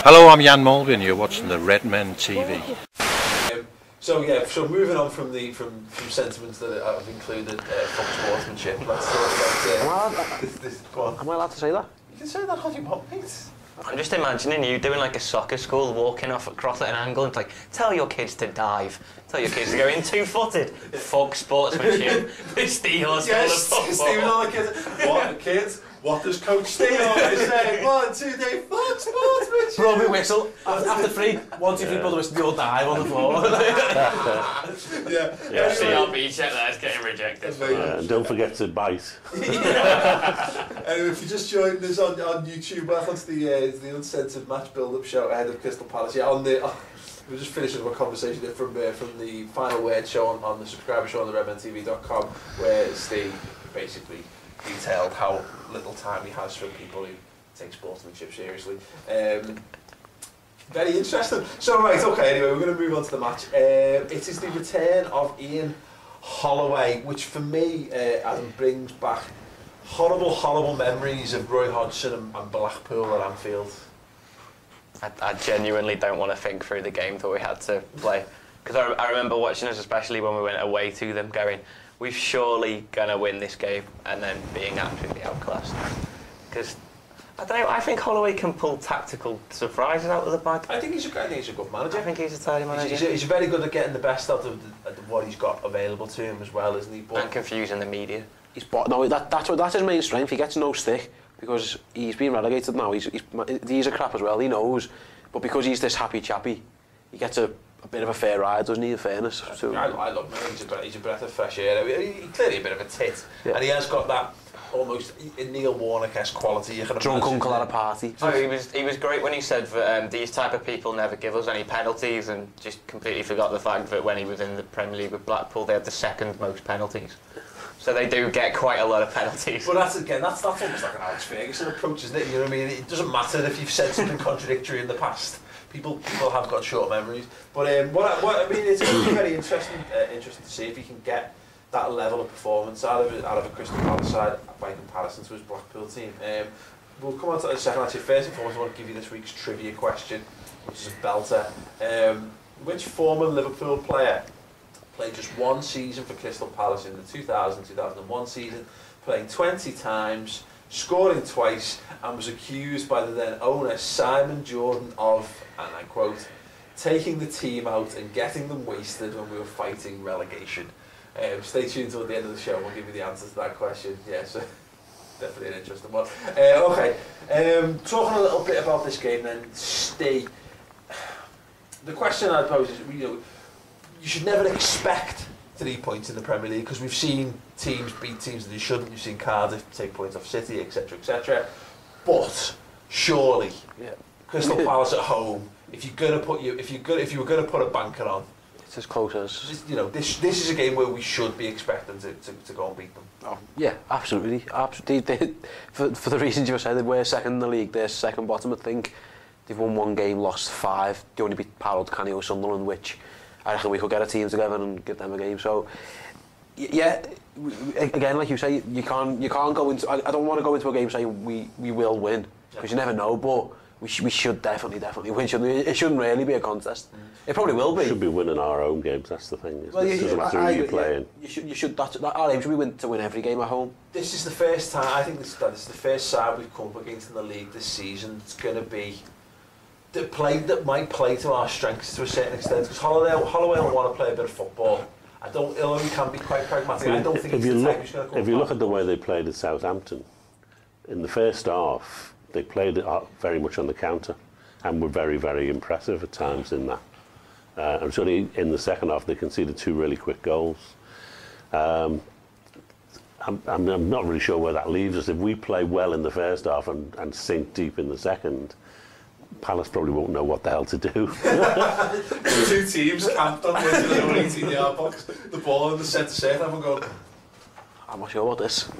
Hello, I'm Jan Mulvey and you're watching the Redmen TV. So moving on from sentiments that have included fox sportsmanship, let's talk about this. Go on. Am I allowed to say that? You can say that all you want, mate. I'm just imagining you doing like a soccer school, walking off across at an angle and it's like, tell your kids to dive, tell your kids to go in two-footed. Fox sportsmanship with Steve on Yes, Steve and all the kids. What, kids? What does Coach Steve always say? 1, 2, 3, fox sportsmanship. Blow me whistle. After 3, 1, 2, 3, blow the whistle, you'll dive on the floor. Yeah, CRB check there, it's getting rejected. Don't forget to bite. Anyway, if you just joined us on YouTube, welcome to the Uncensored match build-up show ahead of Crystal Palace. Yeah, we're just finishing up a conversation from the final word show on the subscriber show on the redmentv.com, where Steve basically detailed how little time he has for people who take sportsmanship seriously. Very interesting. So right, okay, anyway, we're going to move on to the match. It is the return of Ian Holloway, which for me, Adam, brings back horrible memories of Roy Hodgson and Blackpool at Anfield. I genuinely don't want to think through the game that we had to play. Because I remember watching us, especially when we went away to them, going, we're surely going to win this game, and then being absolutely outclassed. Because, I don't know, I think Holloway can pull tactical surprises out of the bag. I think he's a good manager. I think he's a tidy manager. He's very good at getting the best out of what he's got available to him as well, isn't he? And confusing the media. That's his main strength. He gets no stick because he's been relegated now. He's a crap as well, he knows. But because he's this happy chappy, he gets a bit of a fair ride, doesn't he, in fairness? So, I love him. He's a breath of fresh air. He's clearly a bit of a tit. Yeah. And he has got that almost Neil Warnock-esque quality. Drunk uncle at a party. Oh, he was great when he said that these type of people never give us any penalties, and just completely forgot the fact that when he was in the Premier League with Blackpool, they had the second most penalties. So they do get quite a lot of penalties. But that's almost like an Alex Ferguson approach, isn't it? You know what I mean? It doesn't matter if you've said something contradictory in the past. People have got short memories. But it's going to be very interesting to see if he can get that level of performance out of a Crystal Palace side by comparison to his Blackpool team. We'll come on to the second. Actually, first and foremost, I want to give you this week's trivia question, which is a belter. Which former Liverpool player played just one season for Crystal Palace in the 2000-2001 season, playing 20 times, scoring twice, and was accused by the then owner Simon Jordan of, and I quote, taking the team out and getting them wasted when we were fighting relegation? Stay tuned till the end of the show, we'll give you the answer to that question. Yeah, so definitely an interesting one. Okay, talking a little bit about this game then, Steve. The question I pose is, you should never expect 3 points in the Premier League, because we've seen teams beat teams that they shouldn't. You've seen Cardiff take points off City, etc., etc. But surely, Crystal Palace at home, if you were going to put a banker on, it's as close as this is a game where we should be expecting to go and beat them. Oh yeah, absolutely. For the reasons you said, they were second in the league. They're second bottom. I think they've won 1 game, lost 5. They only beat Harold, Canio, Sunderland, which I reckon we could get a team together and give them a game. So, yeah, again, like you say, you can't go into. I don't want to go into a game saying we will win, because you never know. But we should definitely win. Shouldn't we? It shouldn't really be a contest. It probably will be. We should be winning our own games. That's the thing. It doesn't matter who you're playing. You should. Our aim should be to win every game at home. This is the first time. I think this is the first side we've come up against in the league this season. It's going to be that might play to our strengths to a certain extent, because Holloway will want to play a bit of football. Although he can be quite pragmatic, I don't think he's the type who's going to come. If you look at the way they played at Southampton, in the first half, they played it very much on the counter and were very, very impressive at times in that. And certainly in the second half, they conceded 2 really quick goals. I'm not really sure where that leaves us. If we play well in the first half and sink deep in the second, Palace probably won't know what the hell to do. 2 teams camped on the 18-yard box, the ball in the centre circle, and going, I'm not sure about this.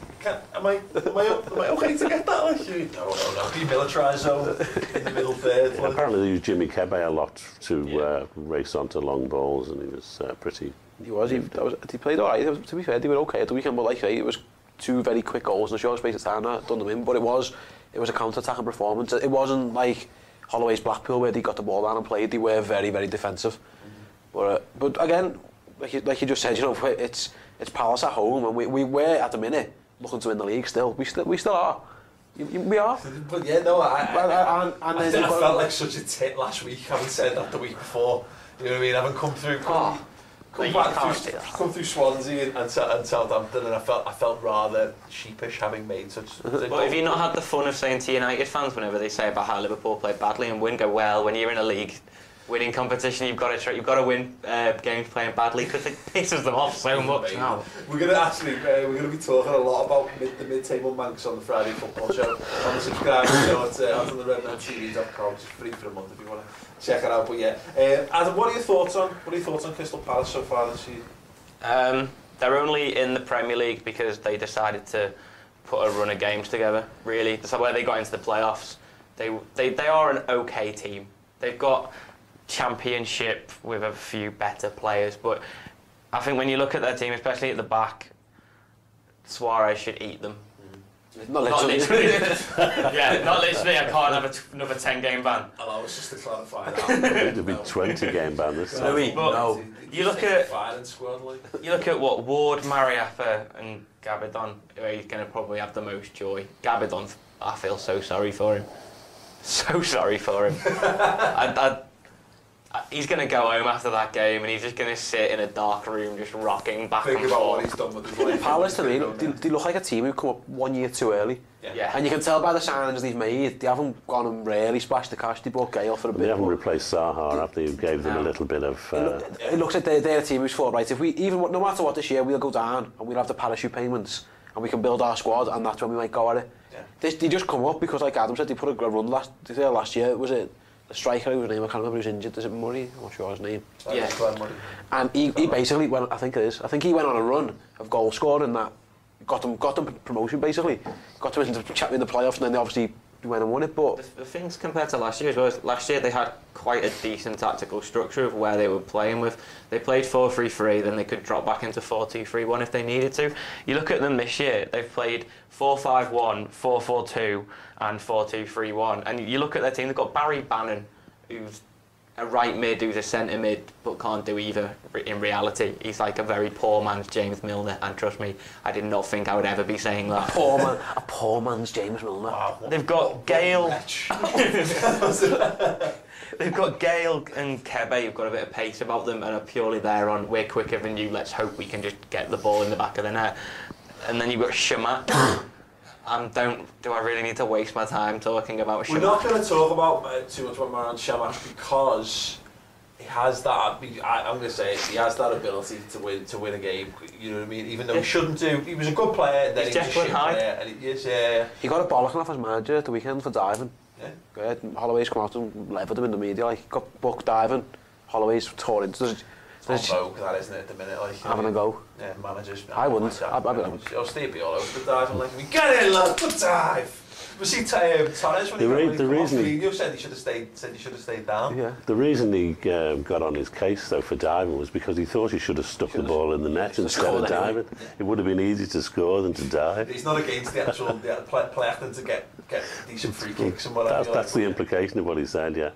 Am I okay to get that? No, demilitarised zone in the middle third. Yeah, apparently they used Jimmy Kebe a lot to race onto long balls, and he was pretty. He played all right. To be fair, they were okay at the weekend, but like I say, it was 2 very quick goals in a short space of time that done them in. But it was a counter-attacking performance. It wasn't like Holloway's Blackpool, where they got the ball down and played, they were very, very defensive. But again, like you just said, you know, it's Palace at home, and we were at the minute looking to win the league. Still, we still are. We are. But yeah, no, And I then felt like such a tit last week, having said that the week before. You know what I mean? Having come through Swansea and Southampton, and I felt rather sheepish having made such. But have you not had the fun of saying to United fans whenever they say about how Liverpool played badly and win, go, well, when you're in a league winning competition, you've got to win games playing badly, because it pisses them off so much now. We're going to be talking a lot about the mid-table Manx on the Friday football show on the subscribe show at on the redmentv.com. It's free for a month if you want to check it out. But yeah, Adam, what are your thoughts on Crystal Palace so far this season? They're only in the Premier League because they decided to put a run of games together. Really, that's where they got into the playoffs. They are an okay team. They've got Championship with a few better players, but I think when you look at their team, especially at the back, Suarez should eat them. Not literally. Yeah, not literally. I can't have another 10-game ban. Allow us just to clarify that. It'll be 20-game ban this time. No. You look at what Ward, Mariappa and Gabidon, where he's going to probably have the most joy. Gabidon, I feel so sorry for him. So sorry for him. He's going to go home after that game and he's just going to sit in a dark room just rocking back and forth. Think about what he's done with his life. Palace, to me, they look like a team who come up 1 year too early. Yeah. And you can tell by the signings they've made, they haven't gone and really splashed the cash. They bought Gale for a bit. They haven't replaced Zaha, have they? You gave them a little bit of... It looks like they're a team who's thought, right, if we no matter what this year, we'll go down and we'll have the parachute payments and we can build our squad, and that's when we might go at it. Yeah. they just come up because, like Adam said, they put a run last year. Was it the striker whose name I can't remember, who's injured? Is it Murray? I'm not sure his name. Yeah. And he basically went. I think it is. I think he went on a run of goal scoring that got them promotion, basically. Got them into in the playoffs, and then they obviously went and won it. But the things compared to last year as well, last year they had quite a decent tactical structure of where they were playing with. They played 4-3-3, then they could drop back into 4-2-3-1 if they needed to. You look at them this year, they've played 4-5-1, 4-4-2 and 4-2-3-1. And you look at their team, they've got Barry Bannon, who's a right mid, who's a centre mid, but can't do either in reality. He's like a very poor man's James Milner, and trust me, I did not think I would ever be saying that. A poor man's James Milner. They've got Gale. They've got Gale and Kebe who've got a bit of pace about them and are purely there on, we're quicker than you, let's hope we can just get the ball in the back of the net. And then you've got Shamak. Do I really need to waste my time talking about Shamak? We're not going to talk about too much about Maran Shamak because he has that. I'm going to say he has that ability to win a game. You know what I mean? Even though he shouldn't do. He was a good player, and then he was a shit player. And he is. He got a bollocking off his manager at the weekend for diving. Yeah. Good. Holloway's come out and levered him in the media. Like, he got booked diving. Holloway's tore into. It's on vogue, that isn't it, at the minute? Like, having a go. Yeah, managers. I wouldn't. I'll stay be all over the diving. Like, we get in, lad, good dive. We see Torres when he said he should have stayed down. Yeah. The reason he got on his case though for diving was because he thought he should have stuck the ball in the net instead of diving. It would have been easier to score than to dive. He's not against the actual play acting to get decent free kicks and whatever. That's the implication of what he said. Yeah.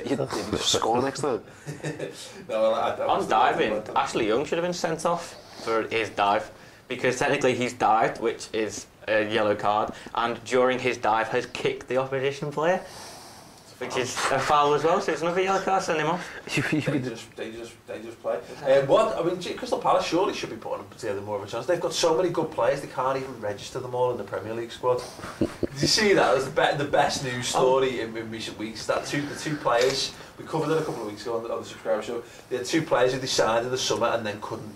You score next time. On diving, Ashley Young should have been sent off for his dive, because technically he's dived, which is a yellow card, and during his dive has kicked the opposition player, which is a foul as well, so it's another yellow card, send him off. They just play. Crystal Palace surely should be putting together more of a chance. They've got so many good players, they can't even register them all in the Premier League squad. Did you see that? It was the best news story in recent weeks. That the two players, we covered it a couple of weeks ago on the subscriber show. They had two players who they signed in the summer and then couldn't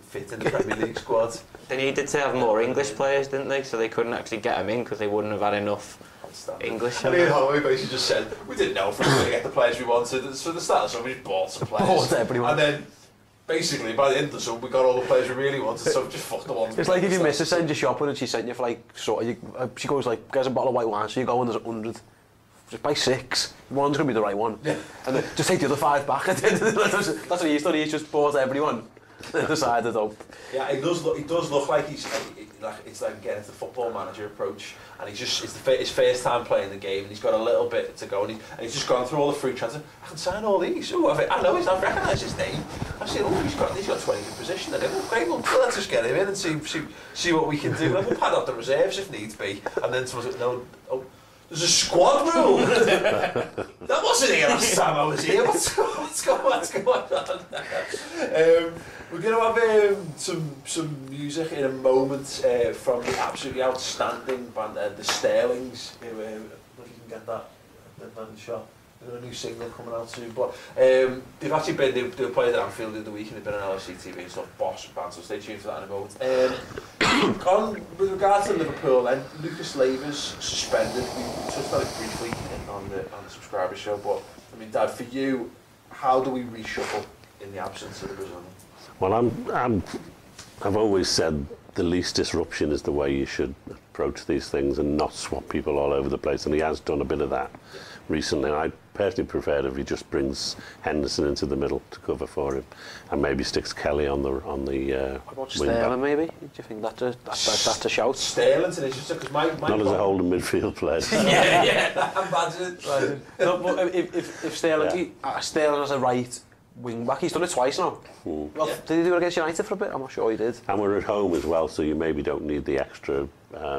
fit in the Premier League squad. They needed to have more English players, didn't they? So they couldn't actually get them in because they wouldn't have had enough English. And Ian Holloway basically just said, we didn't know if we were going to get the players we wanted, so the start of the summer we just bought some players. Bought everyone. And then, basically, by the end of the summer, we got all the players we really wanted, so just fucked the ones. It's like if your missus sends you shopping and she sent you for like, she goes like, get a bottle of white wine, so you go and there's 100. Just buy 6. One's going to be the right one. Yeah. And then just take the other 5 back. That's what he's done. He's just bought everyone. Decided though. Yeah, he does look like he's it's like getting the football manager approach, and it's his first time playing the game, and he's got a little bit to go, and he's just gone through all the free transfers. I can sign all these. Ooh, I know I've recognised his name. I've seen, he's got 20 in position. I go, great, well, let's just get him in and see what we can do. Like, we'll pad out the reserves if needs be, and then someone's like, no, there's a squad rule. That wasn't here last time I was here. What's going on? We're going to have some music in a moment from the absolutely outstanding band, the Sterlings. If you can get that in the shop. There's a new single coming out soon. But they've actually been, they played at Anfield the other week, and they've been on LFC TV and stuff. Boss band, so stay tuned for that in a moment. With regards to Liverpool, then Lucas Leiva's suspended. We touched on it briefly on the subscriber show, but I mean, Dad, for you, how do we reshuffle in the absence of the Brazilian? Well, I've always said the least disruption is the way you should approach these things, and not swap people all over the place. And he has done a bit of that recently. And I personally prefer it if he just brings Henderson into the middle to cover for him, and maybe sticks Kelly on the what about Sterling, maybe? Do you think that's a shout? Sterling's an issue, because my not as a holding midfield player. Imagine. No, but if Sterling, Sterling has a right wing back, he's done it twice now. Well, did he do it against United for a bit? I'm not sure he did. And we're at home as well, so you maybe don't need the extra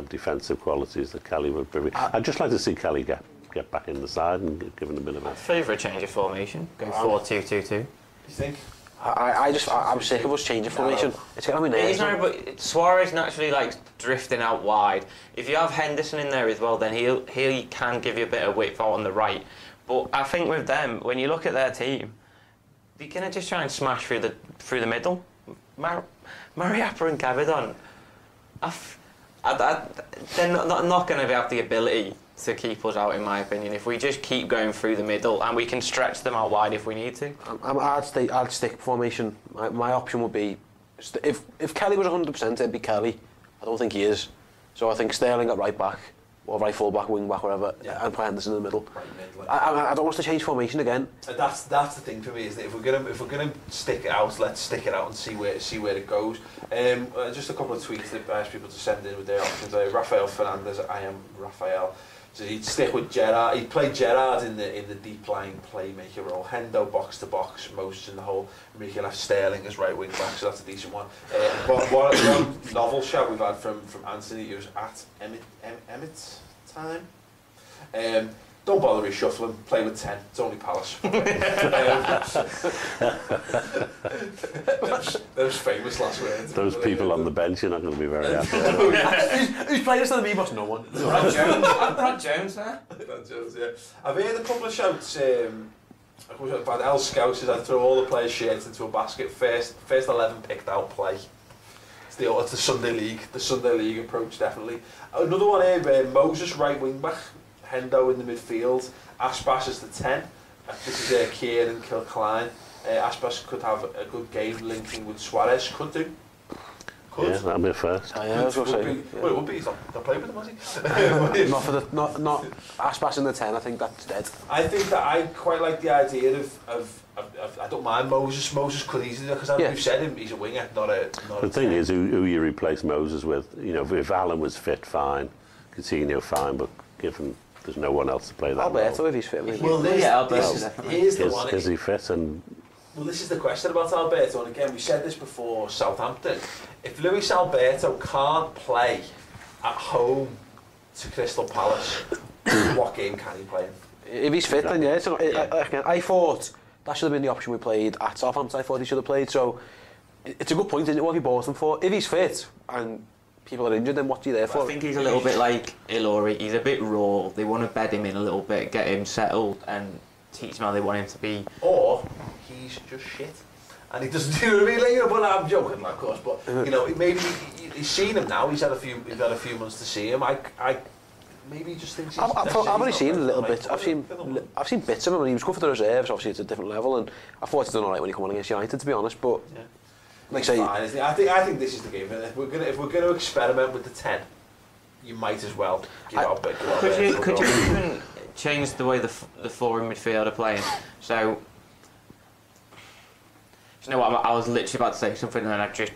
defensive qualities that Kelly would bring. I'd just like to see Kelly get back in the side and give him a bit of a favourite change of formation. Go 4-2-2-2. You think? I'm sick of us changing formation. It's getting on my nerves. But Suarez naturally likes drifting out wide. If you have Henderson in there as well, then he can give you a bit of width out on the right. But I think with them, when you look at their team, they're going to just try and smash through the middle. Mariappa and Gabidon, they're not going to have the ability to keep us out, in my opinion. If we just keep going through the middle, and we can stretch them out wide if we need to. I'd stick formation. My option would be, if Kelly was 100%, it'd be Kelly. I don't think he is. So I think Sterling at right back, or right full back, wing back, whatever, and play Henderson in the middle. I don't want us to change formation again. That's the thing for me, is that if we're gonna stick it out, let's stick it out and see where it goes. Just a couple of tweets that I asked people to send in with their options. Rafael Fernandez, I am Rafael. So he'd stick with Gerrard. He'd play Gerrard in the deep lying playmaker role. Hendo box to box, Moses in the hole. Enrique left Sterling as right wing back, so that's a decent one. But one novel shot we've had from Anthony, who's at Emmett's time. Don't bother reshuffling, play with 10, it's only Palace. Those famous last words. Those people on the bench are not going to be very happy. Who's played this to the me, but no one. Brad Jones there. Brad Jones, yeah. I've heard a couple of shouts about El Scousers. I'd throw all the players' shirts into a basket. First 11 picked out play. It's the Sunday League approach, definitely. Another one here, Moses right wing back. Hendo in the midfield, Aspas is the 10. This is Kieran Kilcline. Aspas could have a good game linking with Suarez. Could do. Could. Yeah, that'd be a first. Yeah, I was going to say. Well, it would be. He's not playing with them, has he? not Aspas in the 10. I think that's dead. I think that I quite like the idea of I don't mind Moses. Moses could easily, because as we've said, he's a winger, not a. The thing is, who you replace Moses with? You know, if Alan was fit, fine. Coutinho, fine, but given there's no one else to play that Alberto, role. if he's fit. Well, here's the one. Is he fit? And well, this is the question about Alberto, and again, we said this before Southampton. If Luis Alberto can't play at home to Crystal Palace, what game can he play in? If he's fit, then yeah. I thought that should have been the option we played at Southampton. I thought he should have played. So it's a good point, isn't it? What have you bought him for? If he's fit and people are injured, then what's he there for? I think he's a little bit like Ilori. He's a bit raw. They want to bed him in a little bit, get him settled, and teach him how they want him to be. Or he's just shit, and he doesn't do what I mean. Like, you know, but I'm joking, of course. But you know, maybe he's seen him now. He's had a few months to see him. I maybe he just thinks. I've only seen a little bit. I've seen bits of him, and he was good for the reserves. Obviously, it's a different level, and I thought he'd done all right when he came on against United, to be honest. But like I say, fine, isn't it? I think this is the game. If we're gonna experiment with the 10, you might as well give out a bit. Could you even change the way the four in midfield are playing? So, you know what? I was literally about to say something, and then I just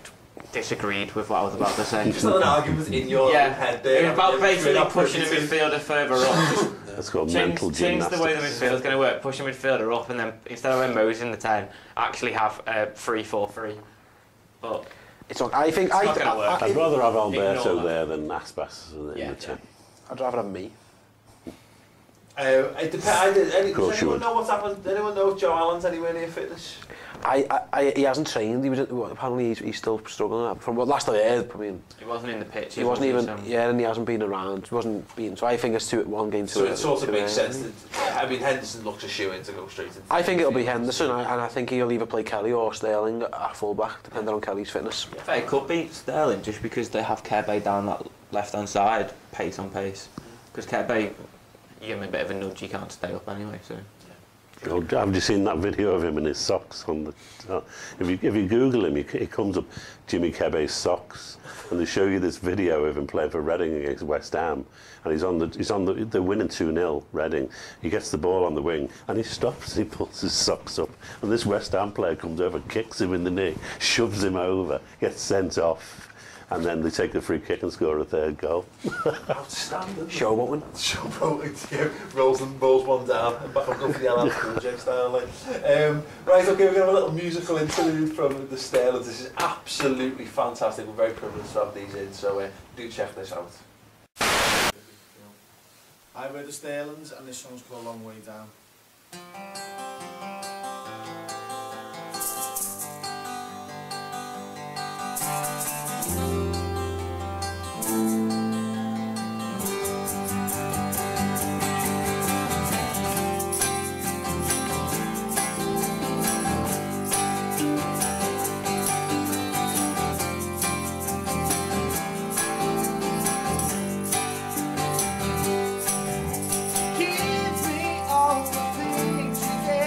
disagreed with what I was about to say. Just not an argument in your head there. It was about basically pushing a midfielder further up. That's called mental change gymnastics. the way the midfield's going to work, push a midfielder up, and then instead of when Mo's in the 10, actually have a 3-4-3. But it's not. I think it's not going to work. I'd rather have Alberto Ignore there than Aspas in the 10. I'd rather have me. It depends. Does course you anyone would. know what's happened? Does anyone know if Joe Allen's anywhere near fitness? He hasn't trained. He was apparently he's still struggling. From what last I heard, I mean, He wasn't in the pitch. he wasn't even. Yeah, and he hasn't been around. He wasn't been. So I think it's one game. So it sort of makes sense. That, I mean, Henderson looks a shoe in to go straight into. I think it'll be Henderson, and I think he'll either play Kelly or Sterling at full-back, depending on Kelly's fitness. Yeah, it could be Sterling, just because they have Kirby down that left-hand side, pace on pace. Because Kirby, you give him a bit of a nudge, he can't stay up anyway, so... Oh, have you seen that video of him in his socks? On the, if you Google him, it comes up Jimmy Kebe's socks, and they show you this video of him playing for Reading against West Ham, and they're winning 2-0 Reading. He gets the ball on the wing, and he stops. He pulls his socks up, and this West Ham player comes over, kicks him in the knee, shoves him over, gets sent off. And then they take the free kick and score a third goal. Outstanding. Showboating. Showboating, yeah. Rolls one down and back up for the LL Cool J style. Like. Right, okay, we're going to have a little musical interlude from the Sterlings. This is absolutely fantastic. We're very privileged to have these in, so do check this out. Hi, we're the Sterlings, and this song's called A Long Way Down. Give me all the things you gave.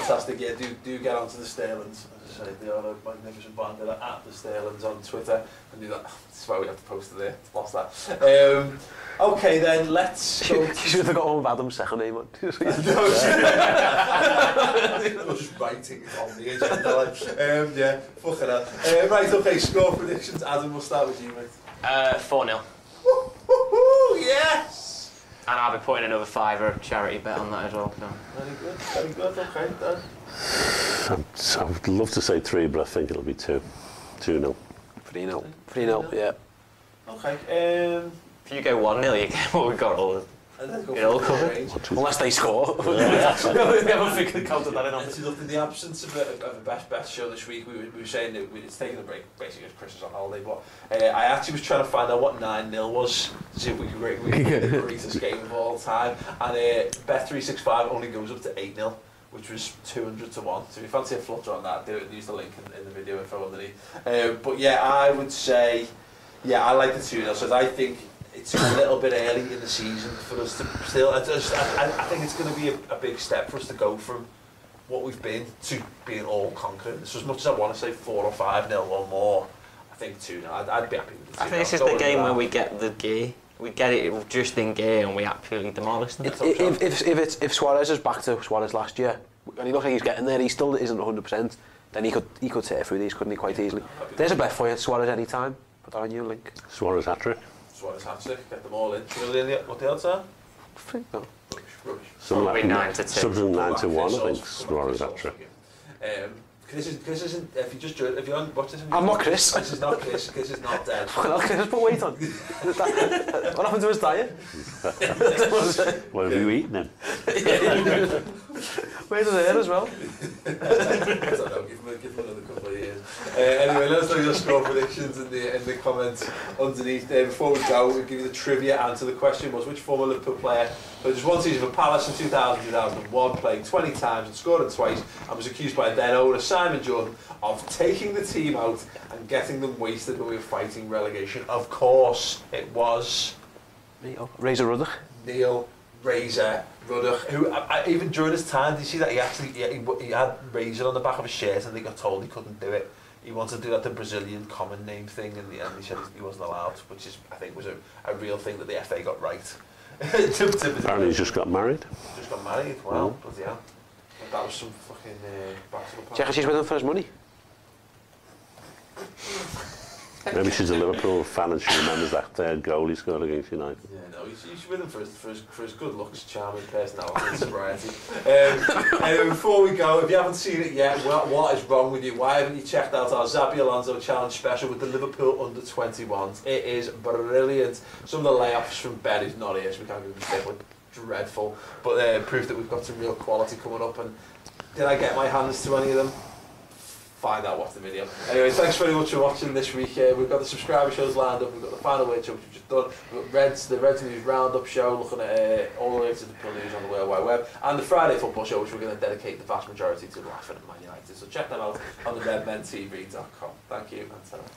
fantastic. Yeah, do get onto the Sterlings. As I say, they are a magnificent band. They're at the Sterlings on Twitter. And do that. That's why we have to post it there. Lost that. Okay, then let's go. You should have got on with Adam's second name. I was just writing it on the agenda. Like, yeah, fuck it up. Right, okay, score predictions. Adam, we'll start with you, mate. 4-0. Yes! And I'll be putting another £5 charity bet on that as well. So. Very good, okay, Dan. I would love to say 3, but I think it'll be 2. 2-0. 3-0. 3-0, yeah. Okay, If you go 1-0, you get what we've got all it all covered. Unless they score. We haven't figured counted that in on. In the absence of a best show this week, we were saying that it's taking a break basically because Chris is on holiday, but I actually was trying to find out what 9-0 was to see if we could rate the greatest game of all time, and Bet365 only goes up to 8-0, which was 200 to 1. So if you fancy a flutter on that, do it, use the link in the video info underneath. But yeah, I would say, yeah, I like the 2-0, so I think it's a little bit early in the season for us to still. I think it's going to be a big step for us to go from what we've been to being all conquering. So as much as I want to say 4 or 5-0 or more, I think 2-0. I'd be happy with the 2-0. I think this is the game where we get the gear. We get it just in gear and we absolutely demolish them. If Suarez is back to Suarez last year, and he looks like he's getting there, he still isn't 100%, then he could tear through these, couldn't he, quite easily. There's a bet for you, Suarez any time. Put that on your link. Suarez hat-trick. Suarez hat-trick, get them all in. What the odds are? No. Rubbish. Probably 9 to 2. Something 9 to 1, I think. Suarez hat-trick. Chris isn't. If you just if you haven't watched this, I'm not Chris. This is not Chris. Chris is not dead. Well, Chris put weight on. What happened to his diet? What have you eaten then? Where's his hair as well? I don't know. Give him another couple of years. Anyway, let us know your score predictions in the comments underneath. Before we go, we'll give you the trivia answer. The question was, which former Liverpool player played just one season for Palace in 2000-2001, played 20 times and scored it twice, and was accused by then owner Simon Jordan of taking the team out and getting them wasted when we were fighting relegation? Of course, it was Razor Ruddock. Neil Razor Ruddock, who even during his time, did you see that he had Razor on the back of his shirt and they got told he couldn't do it. He wanted to do that the Brazilian common name thing, and he said he wasn't allowed, which is, I think, was a real thing that the FA got right. Apparently he's just got married. Just got married, wow, bloody hell. That was some fucking basketball. Check she's with him for his money. Maybe she's a Liverpool fan and she remembers that goal he scored against United. Yeah, no, he's with him for his good looks, charming personality and sobriety. Anyway, before we go, if you haven't seen it yet, what is wrong with you? Why haven't you checked out our Xabi Alonso Challenge special with the Liverpool under-21s? It is brilliant. Some of the layoffs from Ben is not here, so we can't give him a tip. Dreadful, but proof that we've got some real quality coming up. And did I get my hands to any of them? Find out, watch the video. Anyway, thanks very much for watching this week. We've got the subscriber shows lined up. We've got the final word show, which we've just done. We've got the Reds News Roundup show, looking at all the latest Liverpool news on the World Wide Web, and the Friday football show, which we're going to dedicate the vast majority to laughing at Man United. So check them out on the redmentv.com. Thank you, and ta-ra.